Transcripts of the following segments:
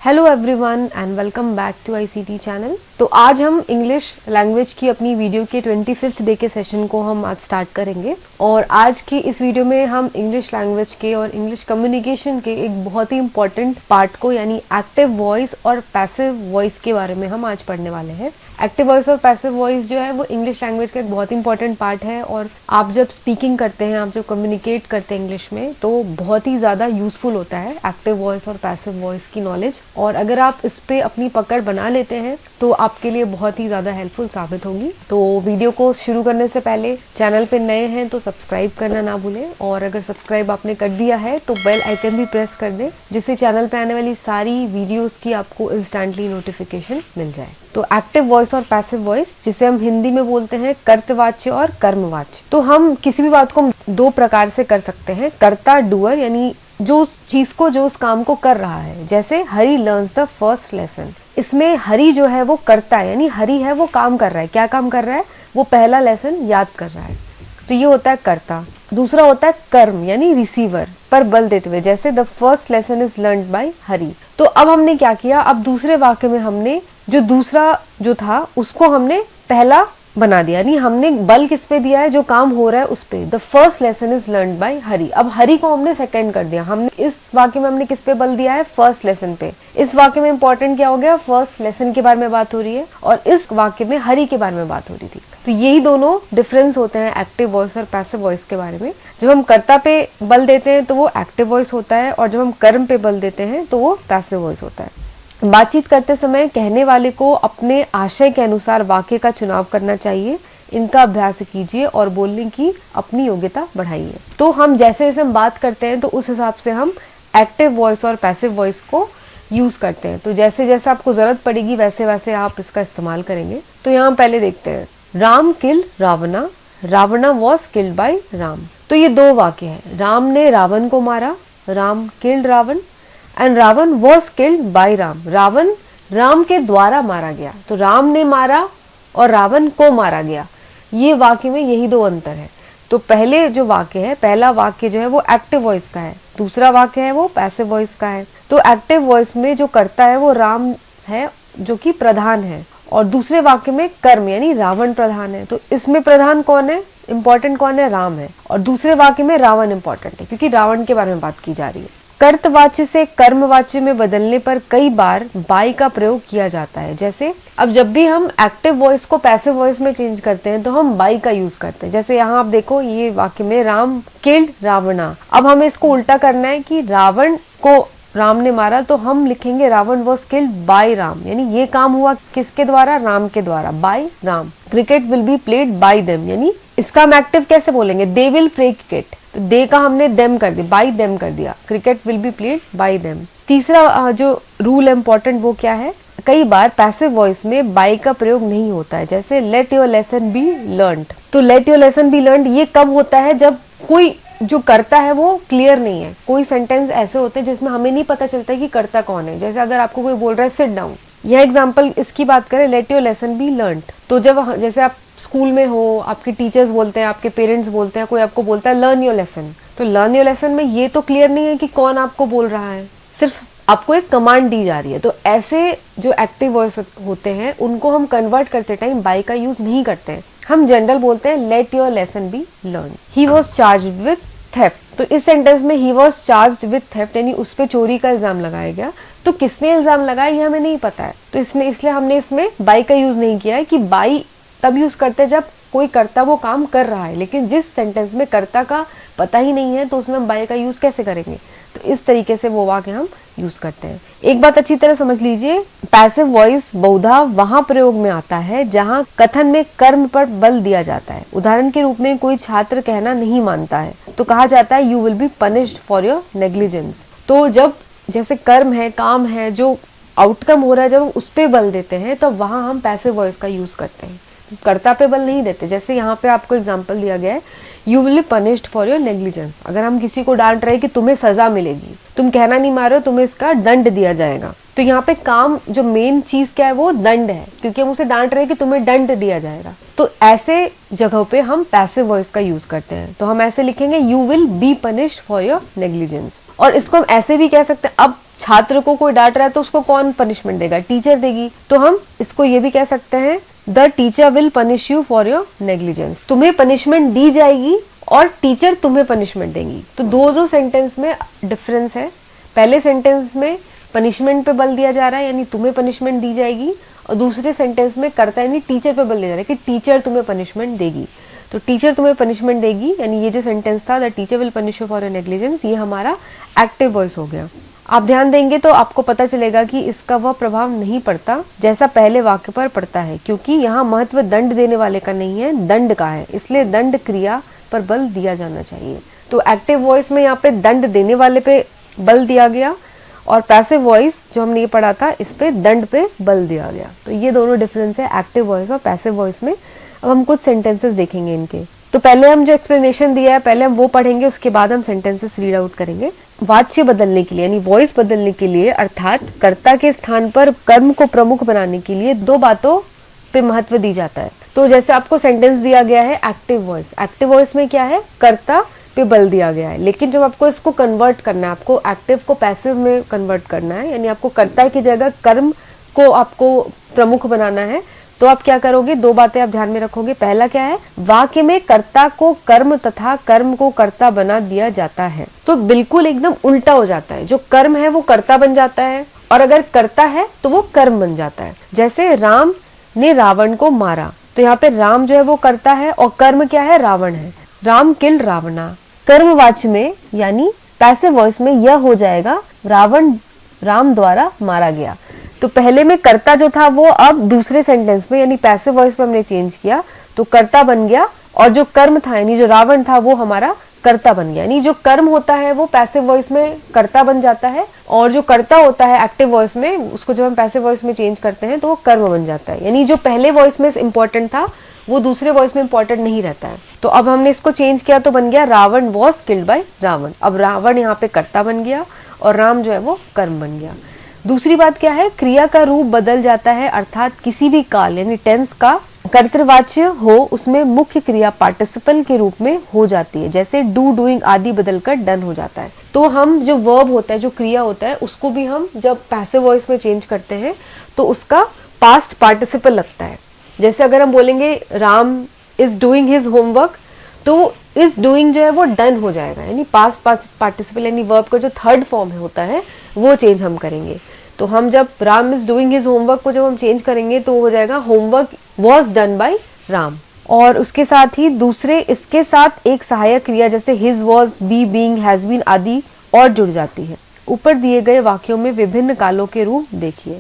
Hello everyone and welcome back to ICT channel. तो आज हम इंग्लिश लैंग्वेज की अपनी वीडियो के 25th डे के सेशन को हम आज स्टार्ट करेंगे और आज की इस वीडियो में हम इंग्लिश लैंग्वेज के और इंग्लिश कम्युनिकेशन के एक बहुत ही इंपॉर्टेंट पार्ट को यानी एक्टिव वॉइस और पैसिव वॉइस के बारे में हम आज पढ़ने वाले हैं। एक्टिव वॉइस और पैसिव वॉइस जो है वो इंग्लिश लैंग्वेज का एक बहुत इंपॉर्टेंट पार्ट है और आप जब स्पीकिंग करते हैं, आप जब कम्युनिकेट करते हैं इंग्लिश में, तो बहुत ही ज़्यादा यूजफुल होता है एक्टिव वॉइस और पैसिव वॉइस की नॉलेज। और अगर आप इस पे अपनी पकड़ बना लेते हैं तो आपके लिए बहुत ही ज़्यादा हेल्पफुल साबित होगी। तो वीडियो को शुरू करने से पहले चैनल पे नए हैं तो सब्सक्राइब करना ना भूलें और अगर सब्सक्राइब आपने कर दिया है तो बेल आइकन भी प्रेस कर दें जिससे चैनल पे आने वाली सारी वीडियोस की आपको इंस्टेंटली नोटिफिकेशन मिल जाए। तो एक्टिव वॉइस और पैसिव वॉइस, जिसे हम हिंदी में बोलते हैं कर्तवाच्य और कर्मवाच्य। तो हम किसी भी बात को दो प्रकार से कर सकते हैं। कर्ता डूअर यानी जो उस चीज को, जो उस काम को कर रहा है, जैसे हरी लर्न्स द फर्स्ट लेसन। इसमें हरी जो है वो कर्ता है यानी हरी है वो काम कर रहा है। क्या काम कर रहा है? वो पहला लेसन याद कर रहा है, तो ये होता है कर्ता। दूसरा होता है कर्म यानी रिसीवर, पर बल देते हुए, जैसे the first lesson is learned by Hari. तो अब हमने क्या किया, अब दूसरे वाक्य में हमने जो दूसरा जो था उसको हमने पहला बना दिया, यानी हमने बल किस पे दिया है, जो काम हो रहा है उस पे। The first lesson is learned by Hari. अब हरी को हमने सेकंड कर दिया। हमने इस वाक्य में हमने किस पे बल दिया है? फर्स्ट लेसन पे। इस वाक्य में इंपॉर्टेंट क्या हो गया? फर्स्ट लेसन के बारे में बात हो रही है और इस वाक्य में हरी के बारे में बात हो रही थी। तो यही दोनों डिफरेंस होते हैं एक्टिव वॉइस और पैसिव वॉइस के बारे में। जब हम कर्ता पे बल देते हैं तो वो एक्टिव वॉइस होता है और जब हम कर्म पे बल देते हैं तो वो पैसिव वॉइस होता है। बातचीत करते समय कहने वाले को अपने आशय के अनुसार वाक्य का चुनाव करना चाहिए। इनका अभ्यास कीजिए और बोलने की अपनी योग्यता बढ़ाइए। तो हम जैसे जैसे हम बात करते हैं तो उस हिसाब से हम एक्टिव वॉइस और पैसिव वॉइस को यूज करते हैं। तो जैसे जैसे आपको जरूरत पड़ेगी वैसे वैसे आप इसका इस्तेमाल करेंगे। तो यहाँ पहले देखते हैं, Ram killed Ravana, Ravana was killed by Ram. तो ये दो वाक्य है। राम ने रावण को मारा, Ram killed Ravan, and Ravan was killed by Ram, Ravan Ram के द्वारा मारा गया। तो राम ने मारा और रावण को मारा गया। ये वाक्य में यही दो अंतर है। तो पहले जो वाक्य है, पहला वाक्य जो है वो एक्टिव वॉइस का है, दूसरा वाक्य है वो पैसिव वॉइस का है। तो एक्टिव वॉइस में जो कर्ता है वो राम है जो कि प्रधान है और दूसरे वाक्य में कर्म यानी रावण प्रधान है। तो इसमें प्रधान कौन है, इंपॉर्टेंट कौन है? राम है। और दूसरे वाक्य में रावण इंपॉर्टेंट है क्योंकि रावण के बारे में बात की जा रही है। कर्तवाच्य से कर्मवाच्य में बदलने पर कई बार बाय का प्रयोग किया जाता है। जैसे अब जब भी हम एक्टिव वॉइस को पैसिव वॉइस में चेंज करते हैं तो हम बाय का यूज करते हैं। जैसे यहाँ आप देखो, ये वाक्य में राम किल्ड रावणा। अब हमें इसको उल्टा करना है कि रावण को राम ने मारा, तो हम लिखेंगे Ravan was killed by Ram, यानी ये काम हुआ किसके द्वारा? राम के द्वारा, by Ram. Cricket will be played by them, यानी इसका हम एक्टिव कैसे बोलेंगे? They will play cricket. तो दे का हमने देम कर दिया, बाय देम कर दिया। Cricket will be played by them. तीसरा जो रूल इम्पोर्टेंट वो क्या है? कई बार पैसिव वॉइस में बाय का प्रयोग नहीं होता है। जैसे let your lesson be learned. तो let your lesson be learned ये कब होता है? जब कोई जो करता है वो क्लियर नहीं है। कोई सेंटेंस ऐसे होते हैं जिसमें हमें नहीं पता चलता है कि करता कौन है। जैसे अगर आपको कोई बोल रहा है सिट डाउन, यह एग्जांपल इसकी बात करें, let your lesson be learned. तो जब जैसे आप स्कूल में हो, आपके टीचर्स बोलते हैं, आपके पेरेंट्स बोलते हैं, कोई आपको बोलता है लर्न योर लेसन, तो लर्न योर लेसन में ये तो क्लियर नहीं है कि कौन आपको बोल रहा है, सिर्फ आपको एक कमांड दी जा रही है। तो ऐसे जो एक्टिव वॉइस होते हैं उनको हम कन्वर्ट करते टाइम बाय का यूज नहीं करते हैं। हम जनरल बोलते हैं late your lesson be learn. He was charged with theft. तो इस सेंटेंस में he was charged with theft यानी उस पे चोरी का इल्जाम लगाया गया। तो किसने इल्जाम लगाया ये हमें नहीं पता है, तो इसलिए हमने इसमें बाय का यूज नहीं किया है। कि बाय तब यूज करते हैं जब कोई कर्ता वो काम कर रहा है, लेकिन जिस सेंटेंस में कर्ता का पता ही नहीं है तो उसमें हम बाय का यूज कैसे करेंगे? तो इस तरीके से वो वाक्य हम यूज करते हैं। एक बात अच्छी तरह समझ लीजिए, पैसिव वॉइस बहुधा वहां प्रयोग में आता है जहां कथन में कर्म पर बल दिया जाता है। उदाहरण के रूप में कोई छात्र कहना नहीं मानता है तो कहा जाता है you will be punished for your negligence. तो जब जैसे कर्म है, काम है, जो आउटकम हो रहा है, जब हम उस पे बल देते हैं तब वहां हम पैसिव वॉइस का यूज करते हैं, कर्ता पे बल नहीं देते। जैसे यहाँ पे आपको एग्जांपल दिया गया है, you will be punished for your negligence. अगर हम किसी को डांट रहे हैं कि तुम्हें सजा मिलेगी, तुम कहना नहीं मार रहे हो, तुम्हें इसका दंड दिया जाएगा, तो यहाँ पे काम जो मेन चीज क्या है वो दंड है, क्योंकि हम उसे डांट रहे हैं कि तुम्हें दंड दिया जाएगा। तो ऐसे जगहों पे हम पैसिव वॉइस का यूज करते हैं। तो हम ऐसे लिखेंगे you will be punished for your negligence. और इसको हम ऐसे भी कह सकते हैं, अब छात्र को कोई डांट रहा है तो उसको कौन पनिशमेंट देगा, टीचर देगी। तो हम इसको ये भी कह सकते हैं the teacher will punish you for your negligence, तुम्हें पनिशमेंट दी जाएगी और टीचर तुम्हें पनिशमेंट देंगी। तो दोनों सेंटेंस में डिफरेंस है। पहले सेंटेंस में पनिशमेंट पे बल दिया जा रहा है यानी तुम्हें पनिशमेंट दी जाएगी, और दूसरे सेंटेंस में कर्ता यानी टीचर पे बल दिया जा रहा है कि टीचर तुम्हें पनिशमेंट देगी। तो टीचर तुम्हें पनिशमेंट देगी यानी ये जो सेंटेंस था the teacher will punish you for your negligence, ये हमारा एक्टिव वॉइस हो गया। आप ध्यान देंगे तो आपको पता चलेगा कि इसका वह प्रभाव नहीं पड़ता जैसा पहले वाक्य पर पड़ता है, क्योंकि यहाँ महत्व दंड देने वाले का नहीं है, दंड का है, इसलिए दंड क्रिया पर बल दिया जाना चाहिए। तो एक्टिव वॉइस में यहाँ पे दंड देने वाले पे बल दिया गया, और पैसिव वॉइस जो हमने ये पढ़ा था इस पे दंड पे बल दिया गया। तो ये दोनों डिफरेंस है एक्टिव वॉइस और पैसिव वॉइस में। अब हम कुछ सेंटेंसेस देखेंगे इनके। तो पहले हम जो एक्सप्लेनेशन दिया है पहले हम वो पढ़ेंगे, उसके बाद हम सेंटेंसेस रीड आउट करेंगे। वाच्य बदलने के लिए यानी वॉइस बदलने के लिए अर्थात कर्ता के स्थान पर कर्म को प्रमुख बनाने के लिए दो बातों पे महत्व दी जाता है। तो जैसे आपको सेंटेंस दिया गया है एक्टिव वॉइस, एक्टिव वॉइस में क्या है, कर्ता पे बल दिया गया है, लेकिन जब आपको इसको कन्वर्ट करना है, आपको एक्टिव को पैसिव में कन्वर्ट करना है, यानी आपको कर्ता की जगह कर्म को आपको प्रमुख बनाना है, तो आप क्या करोगे, दो बातें आप ध्यान में रखोगे। पहला क्या है, वाक्य में कर्ता को कर्म तथा कर्म को कर्ता बना दिया जाता है। तो बिल्कुल एकदम उल्टा हो जाता है, जो कर्म है वो कर्ता बन जाता है, और अगर कर्ता है तो वो कर्म बन जाता है। जैसे राम ने रावण को मारा, तो यहाँ पे राम जो है वो कर्ता है और कर्म क्या है, रावण है। राम किल्ड रावणा, कर्मवाच्य में यानी पैसिव वॉइस में यह हो जाएगा रावण राम द्वारा मारा गया। तो पहले में कर्ता जो था वो अब दूसरे सेंटेंस में यानी पैसिव वॉइस में हमने चेंज किया, तो कर्ता बन गया, और जो कर्म था यानी जो रावण था वो हमारा कर्ता बन गया। यानी जो कर्म होता है वो पैसिव वॉइस में कर्ता बन जाता है, और जो कर्ता होता है एक्टिव वॉइस में उसको जब हम पैसिव वॉइस में चेंज करते हैं तो वो कर्म बन जाता है। यानी जो पहले वॉइस में इम्पोर्टेंट था वो दूसरे वॉइस में इंपॉर्टेंट नहीं रहता है। तो अब हमने इसको चेंज किया तो बन गया Ravan was killed by Ravan. अब रावण यहाँ पे कर्ता बन गया और राम जो है वो कर्म बन गया। दूसरी बात क्या है, क्रिया का रूप बदल जाता है, अर्थात किसी भी काल यानी टेंस का कर्तृवाच्य हो उसमें मुख्य क्रिया पार्टिसिपल के रूप में हो जाती है। जैसे डू, डूइंग आदि बदलकर डन हो जाता है। तो हम जो वर्ब होता है, जो क्रिया होता है, उसको भी हम जब पैसिव वॉइस में चेंज करते हैं तो उसका पास्ट पार्टिसिपल लगता है। जैसे अगर हम बोलेंगे Ram is doing his homework, तो इज डूइंग जो है वो डन हो जाएगा, यानी पास्ट पार्टिसिपल यानी वर्ब का जो थर्ड फॉर्म होता है वो चेंज हम करेंगे। तो हम जब Ram is doing his homework को जब हम चेंज करेंगे तो हो जाएगा homework was done by Ram. और उसके साथ ही दूसरे इसके साथ एक सहायक क्रिया जैसे is, was, be, being, has been आदि और जुड़ जाती है। ऊपर दिए गए वाक्यों में विभिन्न कालों के रूप देखिए।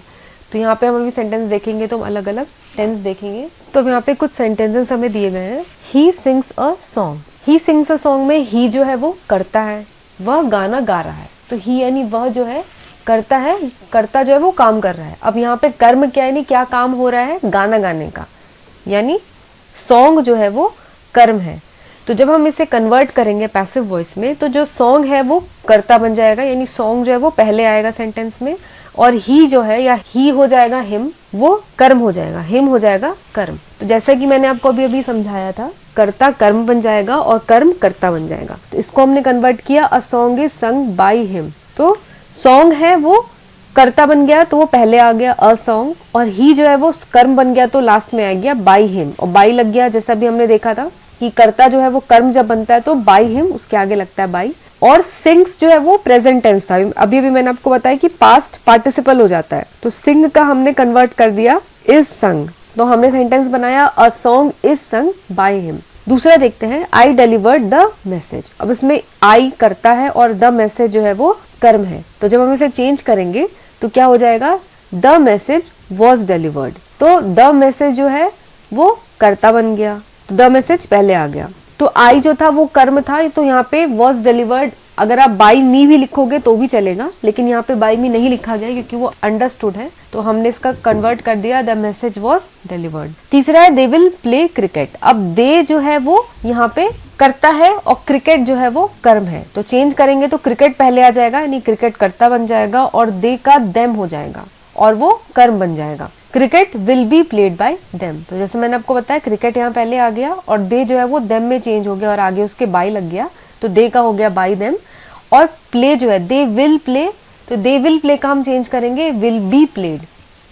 तो यहाँ पे हम अभी सेंटेंस देखेंगे तो हम अलग अलग टेंस देखेंगे। तो यहाँ पे कुछ सेंटेंसेस हमें दिए गए हैं। He sings a song, he sings a song में ही जो है वो करता है, वह गाना गा रहा है। तो ही यानी वह जो है करता है, करता जो है वो काम कर रहा है। अब यहाँ पे कर्म क्या यानी क्या काम हो रहा है, गाना गाने का, यानी सॉन्ग जो है वो कर्म है। तो जब हम इसे कन्वर्ट करेंगे पैसिव वॉइस में तो जो सॉन्ग है वो कर्ता बन जाएगा, यानी सॉन्ग जो है वो पहले आएगा सेंटेंस में, और ही जो है या ही हो जाएगा हिम, वो कर्म हो जाएगा, हिम हो जाएगा कर्म। तो जैसा कि मैंने आपको अभी अभी समझाया था, कर्ता कर्म बन जाएगा और कर्म कर्ता बन जाएगा। तो इसको हमने कन्वर्ट किया, a song is sung by him. तो सॉन्ग है वो कर्ता बन गया तो वो पहले आ गया अ सॉन्ग, और ही जो है वो कर्म बन गया तो लास्ट में आ गया बाय हिम, और बाय लग गया जैसा भी हमने देखा था कि कर्ता जो है वो कर्म जब बनता है तो बाय हिम उसके आगे लगता है बाय। और सिंग्स जो है वो प्रेजेंट टेंस था, अभी अभी मैंने आपको बताया कि पास्ट पार्टिसिपल हो जाता है, तो सिंग का हमने कन्वर्ट कर दिया इज संग। तो हमने सेंटेंस बनाया a song is sung by him. दूसरा देखते हैं, आई डिलीवर्ड द मैसेज। अब इसमें आई करता है और द मैसेज जो है वो कर्म है। तो जब हम इसे चेंज करेंगे तो क्या हो जाएगा, द मैसेज वॉज डिलीवर्ड। तो द मैसेज जो है वो कर्ता बन गया, तो द मैसेज पहले आ गया। तो आई जो था वो कर्म था, तो यहाँ पे वॉज डिलीवर्ड, अगर आप बाई मी भी लिखोगे तो भी चलेगा, लेकिन यहाँ पे बाई मी नहीं लिखा गया क्योंकि वो अंडरस्टूड है, तो हमने इसका कन्वर्ट कर दिया, द मैसेज वॉज डिलीवर्ड। तीसरा है दे विल प्ले क्रिकेट। अब दे जो है वो यहाँ पे करता है और क्रिकेट जो है वो कर्म है, तो चेंज करेंगे तो क्रिकेट पहले आ जाएगा, यानी क्रिकेट कर्ता बन जाएगा और दे का देम हो जाएगा और वो कर्म बन जाएगा। Cricket will be played by them. तो जैसे मैंने आपको बताया क्रिकेट यहाँ पहले आ गया और दे जो है वो देम में चेंज हो गया और आगे उसके बाय लग गया, तो दे का हो गया बाय देम। और प्ले जो है दे विल प्ले, तो दे विल प्ले का हम चेंज करेंगे विल बी प्लेड।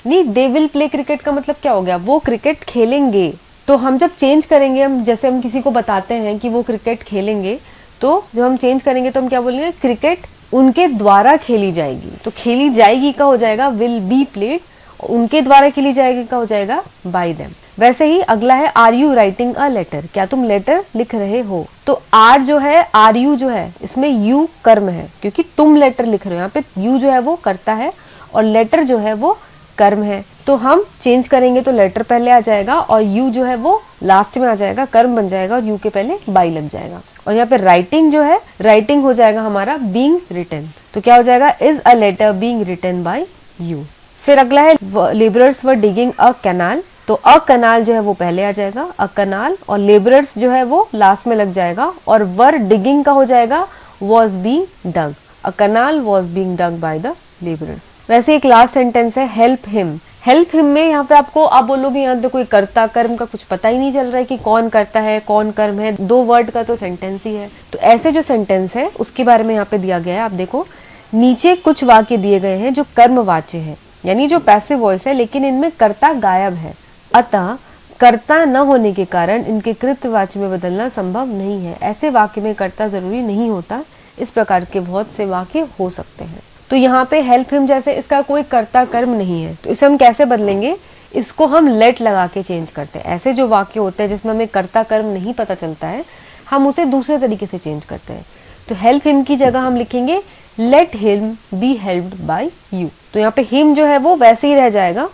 नहीं, दे विल प्ले क्रिकेट का मतलब क्या हो गया, वो क्रिकेट खेलेंगे। तो हम जब चेंज करेंगे, हम जैसे हम किसी को बताते हैं कि वो क्रिकेट खेलेंगे, तो जब हम चेंज करेंगे तो हम क्या बोलेंगे, क्रिकेट उनके द्वारा खेली जाएगी। तो खेली जाएगी का हो जाएगा विल बी प्लेड, उनके द्वारा खेली जाएगी का हो जाएगा बाय देम। वैसे ही अगला है are you writing a letter, क्या तुम लेटर लिख रहे हो। तो आर जो है, आर यू जो है, इसमें यू कर्म है, क्योंकि तुम लेटर लिख रहे हो। यहाँ पे यू जो है वो कर्ता है और लेटर जो है वो कर्म है। तो हम चेंज करेंगे तो लेटर पहले आ जाएगा और यू जो है वो लास्ट में आ जाएगा, कर्म बन जाएगा और यू के पहले बाई लग जाएगा। और यहाँ पे राइटिंग जो है, राइटिंग हो जाएगा हमारा बीइंग रिटन। तो क्या हो जाएगा, is a letter being written by you. फिर अगला है labourers were digging a canal. तो अ कैनाल जो है वो पहले आ जाएगा, अ कैनाल, और लेबरर्स जो है वो लास्ट में लग जाएगा। और वर डिगिंग का हो जाएगा was being dug, a canal was being dug by the labourers. वैसे एक लास्ट सेंटेंस है हेल्प हिम। हेल्प हिम में यहाँ पे आपको, आप बोलोगे यहाँ तो कोई कर्ता कर्म का कुछ पता ही नहीं चल रहा है कि कौन करता है कौन कर्म है, दो वर्ड का तो सेंटेंस ही है। तो ऐसे जो सेंटेंस है उसके बारे में यहाँ पे दिया गया है। आप देखो नीचे कुछ वाक्य दिए गए हैं जो कर्मवाच्य है, यानी जो पैसिव वॉइस है, लेकिन इनमें कर्ता गायब है। अतः कर्ता न होने के कारण इनके कृतवाच्य में बदलना संभव नहीं है। ऐसे वाक्य में कर्ता जरूरी नहीं होता। इस प्रकार के बहुत से वाक्य हो सकते हैं। तो यहाँ पे हेल्प हिम जैसे इसका कोई कर्ता कर्म नहीं है, तो इसे हम कैसे बदलेंगे, इसको हम लेट लगा के चेंज करते हैं। ऐसे जो वाक्य होते हैं जिसमें हमें कर्ता कर्म नहीं पता चलता है, हम उसे दूसरे तरीके से चेंज करते हैं। तो हेल्प हिम की जगह हम लिखेंगे let him be helped bye you. तो यहाँ पे हिम जो है वो वैसे ही रह जाएगा।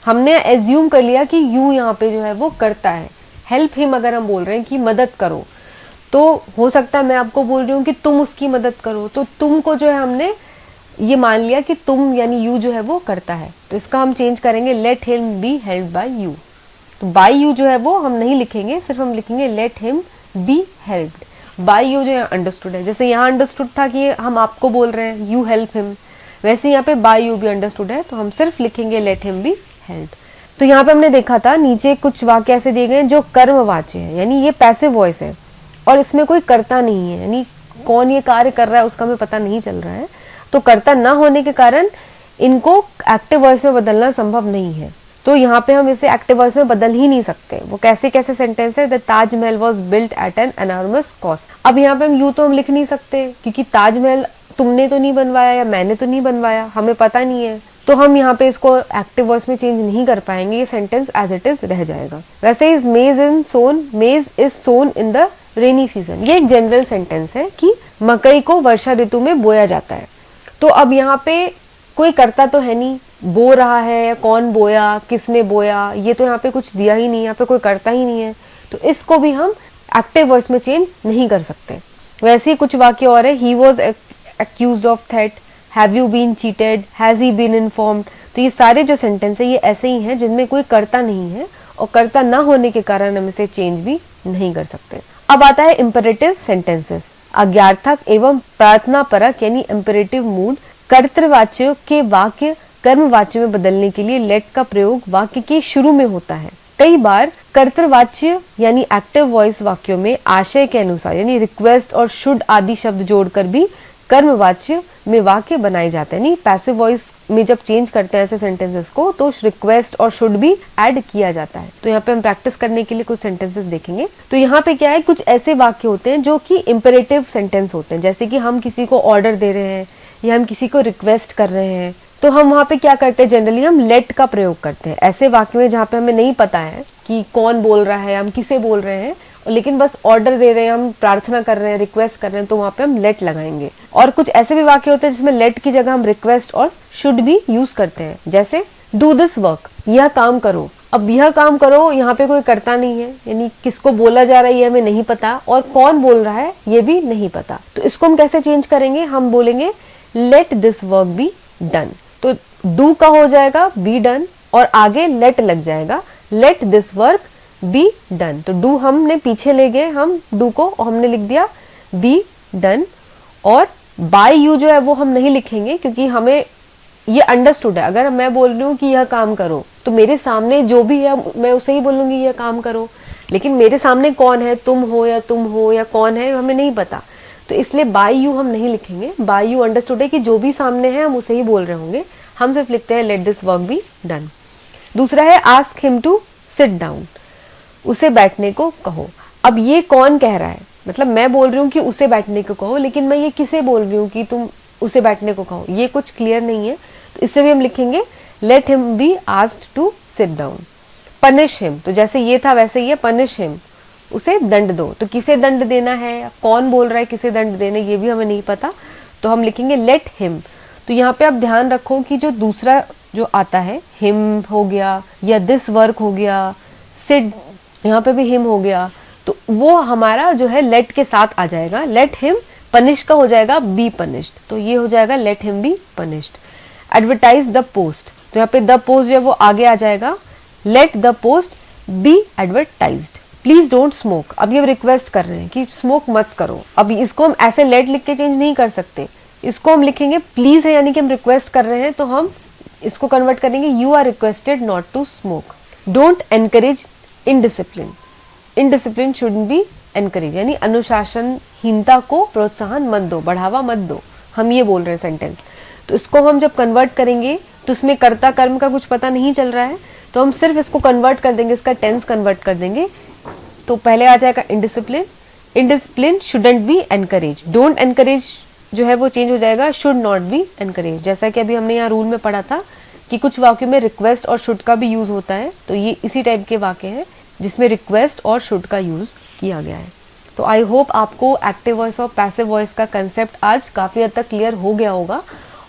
हमने एज्यूम कर लिया कि यू यहाँ पे जो है वो करता है। हेल्प हिम अगर हम बोल रहे हैं कि मदद करो, तो हो सकता है मैं आपको बोल रही हूँ कि तुम उसकी मदद करो, तो तुम को जो है हमने ये मान लिया कि तुम यानी यू जो है वो करता है। तो इसका हम चेंज करेंगे late him be helped bye you. तो बाय यू जो है वो हम नहीं लिखेंगे, सिर्फ हम लिखेंगे let him be helped bye you, जो है अंडरस्टूड है। जैसे यहाँ अंडरस्टूड था कि हम आपको बोल रहे हैं यू हेल्प हिम, वैसे यहाँ पे बाय यू भी अंडरस्टूड है, तो हम सिर्फ लिखेंगे लेट हिम बी हेल्प्ड। तो यहाँ पे हमने देखा था नीचे कुछ वाक्य ऐसे दिए गए जो कर्मवाच्य है, यानी ये पैसिव वॉइस है और इसमें कोई कर्ता नहीं है, यानी कौन ये कार्य कर रहा है उसका हमें पता नहीं चल रहा है। तो कर्ता न होने के कारण इनको एक्टिव वॉइस में बदलना संभव नहीं है। तो यहाँ पे हम इसे एक्टिव वॉइस में बदल ही नहीं सकते। वो कैसे कैसे सेंटेंस है, the Taj Mahal was built at an enormous cost. अब यहाँ पे हम यूं तो हम लिख नहीं सकते, क्योंकि ताजमहल तुमने तो नहीं बनवाया या मैंने तो नहीं बनवाया, हमें पता नहीं है। तो हम यहाँ पे इसको एक्टिव वॉइस में चेंज नहीं कर पाएंगे, ये सेंटेंस एज इट इज रह जाएगा। वैसे इज मेज in sown, maize is sown in the rainy season, ये एक जनरल सेंटेंस है कि मकई को वर्षा ऋतु में बोया जाता है। तो अब यहाँ पे कोई करता तो है नहीं, बो रहा है या कौन बोया, किसने बोया, ये तो यहाँ पे कुछ दिया ही नहीं, यहाँ पे कोई करता ही नहीं है, तो इसको भी हम एक्टिव वॉइस में चेंज नहीं कर सकते। वैसे ही कुछ वाक्य और है, ही वॉज एक्यूज्ड ऑफ थेट, have you been cheated, has he been informed. तो ये सारे जो सेंटेंस है ये ऐसे ही हैं जिनमें कोई कर्ता नहीं है और कर्ता न होने के कारण हम इसे चेंज भी नहीं कर सकते। अब आता है इंपेरेटिव सेंटेंसेस। आज्ञार्थक एवं प्रार्थना परक यानी इंपेरेटिव मूड कर्तृवाच्य के वाक्य कर्मवाच्य में बदलने के लिए लेट का प्रयोग वाक्य के शुरू में होता है। कई बार कर्तृवाच्य यानी एक्टिव वॉइस वाक्यों में आशय के अनुसार यानी रिक्वेस्ट और शुड आदि शब्द जोड़कर भी कर्मवाच्य में वाक्य बनाए जाते हैं। यानी पैसिव वॉइस में जब चेंज करते हैं ऐसे सेंटेंसेस को तो रिक्वेस्ट और शुड भी ऐड किया जाता है। तो यहाँ पे हम प्रैक्टिस करने के लिए कुछ सेंटेंसेस देखेंगे। तो यहाँ पे क्या है, कुछ ऐसे वाक्य होते हैं जो कि इंपेरेटिव सेंटेंस होते हैं, जैसे कि हम किसी को ऑर्डर दे रहे हैं या हम किसी को रिक्वेस्ट कर रहे हैं, तो हम वहाँ पे क्या करते हैं, जनरली हम लेट का प्रयोग करते हैं। ऐसे वाक्य में जहाँ पे हमें नहीं पता है कि कौन बोल रहा है, हम किसे बोल रहे हैं, लेकिन बस ऑर्डर दे रहे हैं, हम प्रार्थना कर रहे हैं, रिक्वेस्ट कर रहे हैं, तो वहाँ पे हम लेट लगाएंगे। और कुछ ऐसे भी वाक्य होते हैं जिसमें लेट की जगह हम रिक्वेस्ट और शुड भी यूज करते हैं, जैसे डू दिस वर्क, यह काम करो। अब यह काम करो यहाँ पे कोई करता नहीं है, यानी किसको बोला जा रहा है ये हमें नहीं पता और कौन बोल रहा है ये भी नहीं पता। तो इसको हम कैसे चेंज करेंगे, हम बोलेंगे late this work be done. तो डू का हो जाएगा बी डन और आगे लेट लग जाएगा, late this work be done. तो डू हमने पीछे ले गए हम डू को और हमने लिख दिया बी डन। और बाय यू जो है वो हम नहीं लिखेंगे क्योंकि हमें ये अंडरस्टूड है। अगर मैं बोल रही हूँ कि यह काम करो तो मेरे सामने जो भी है मैं उसे ही बोलूंगी यह काम करो, लेकिन मेरे सामने कौन है, तुम हो या कौन है, हमें नहीं पता। तो इसलिए बाय यू हम नहीं लिखेंगे। बाय यू अंडरस्टूड है कि जो भी सामने है हम उसे ही बोल रहे होंगे, हम सिर्फ लिखते हैं let this work be done. दूसरा है ask him to sit down, उसे बैठने को कहो। अब ये कौन कह रहा है, मतलब मैं बोल रही हूँ कि उसे बैठने को कहो, लेकिन मैं ये किसे बोल रही हूँ कि तुम उसे बैठने को कहो, ये कुछ क्लियर नहीं है। तो इससे भी हम लिखेंगे let him be asked to sit down. Punish him, तो जैसे ये था वैसे ही है, पनिश हिम, उसे दंड दो। तो किसे दंड देना है, कौन बोल रहा है किसे दंड देना, ये भी हमें नहीं पता, तो हम लिखेंगे लेट हिम। तो यहाँ पे आप ध्यान रखो कि जो दूसरा जो आता है, हिम हो गया या दिस वर्क हो गया, सिट यहाँ पे भी हिम हो गया, तो वो हमारा जो है लेट के साथ आ जाएगा। लेट हिम, पनिश का हो जाएगा बी पनिश्ड, तो ये हो जाएगा late him be punished. Advertise the post, तो यहाँ पे द पोस्ट जो है वो आगे आ जाएगा, let the post be advertised. Please don't smoke, अब ये रिक्वेस्ट कर रहे हैं कि स्मोक मत करो। अब इसको हम ऐसे लेट लिख के चेंज नहीं कर सकते, इसको हम लिखेंगे प्लीज है, यानी कि हम रिक्वेस्ट कर रहे हैं, तो हम इसको कन्वर्ट करेंगे you are requested not to smoke. Don't encourage indiscipline, indiscipline shouldn't be encourage, यानी अनुशासनहीनता को प्रोत्साहन मत दो, बढ़ावा मत दो, हम ये बोल रहे हैं सेंटेंस। तो इसको हम जब कन्वर्ट करेंगे तो इसमें कर्ता कर्म का कुछ पता नहीं चल रहा है, तो हम सिर्फ इसको कन्वर्ट कर देंगे, इसका टेंस कन्वर्ट कर देंगे। तो पहले आ जाएगा indiscipline, indiscipline shouldn't be encourage, don't encourage जो है वो चेंज हो जाएगा शुड नॉट बी एनकरेज। जैसा कि अभी हमने यहाँ रूल में पढ़ा था कि कुछ वाक्यों में रिक्वेस्ट और शुड का भी यूज होता है, तो ये इसी टाइप के वाक्य है जिसमें रिक्वेस्ट और शुड का यूज किया गया है। तो आई होप आपको एक्टिव वॉइस और पैसिव वॉइस का कंसेप्ट आज काफी हद तक क्लियर हो गया होगा,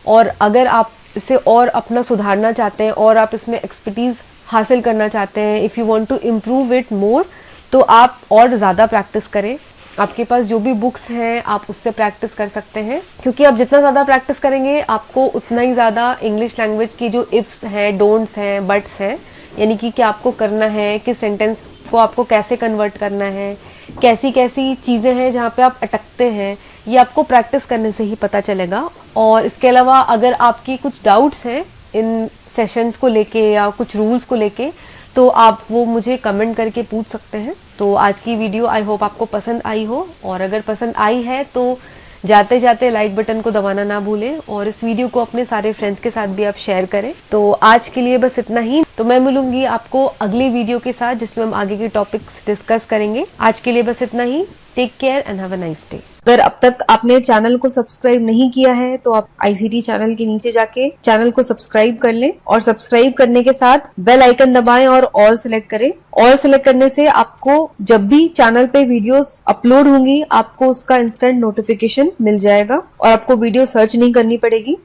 और अगर आप इसे और अपना सुधारना चाहते हैं और आप इसमें एक्सपर्टीज हासिल करना चाहते हैं, if you want to improve it more, तो आप और ज़्यादा प्रैक्टिस करें। आपके पास जो भी बुक्स हैं आप उससे प्रैक्टिस कर सकते हैं, क्योंकि आप जितना ज़्यादा प्रैक्टिस करेंगे आपको उतना ही ज़्यादा इंग्लिश लैंग्वेज की जो इफ्स हैं, डोंट्स हैं, बट्स हैं, यानी कि क्या आपको करना है, किस सेंटेंस को आपको कैसे कन्वर्ट करना है, कैसी कैसी चीज़ें हैं जहाँ पे आप अटकते हैं, ये आपको प्रैक्टिस करने से ही पता चलेगा। और इसके अलावा अगर आपकी कुछ डाउट्स हैं इन सेशंस को लेके या कुछ रूल्स को लेके, तो आप वो मुझे कमेंट करके पूछ सकते हैं। तो आज की वीडियो आई होप आपको पसंद आई हो, और अगर पसंद आई है तो जाते जाते लाइक बटन को दबाना ना भूलें, और इस वीडियो को अपने सारे फ्रेंड्स के साथ भी आप शेयर करें। तो आज के लिए बस इतना ही, तो मैं मिलूंगी आपको अगली वीडियो के साथ जिसमें हम आगे के टॉपिक्स डिस्कस करेंगे। आज के लिए बस इतना ही, take care and have a nice day. अगर अब तक आपने चैनल को सब्सक्राइब नहीं किया है तो आप आईसीटी चैनल के नीचे जाके चैनल को सब्सक्राइब कर लें, और सब्सक्राइब करने के साथ बेल आइकन दबाएं और ऑल सिलेक्ट करें। ऑल सिलेक्ट करने से आपको जब भी चैनल पे वीडियोस अपलोड होंगी आपको उसका इंस्टेंट नोटिफिकेशन मिल जाएगा, और आपको वीडियो सर्च नहीं करनी पड़ेगी।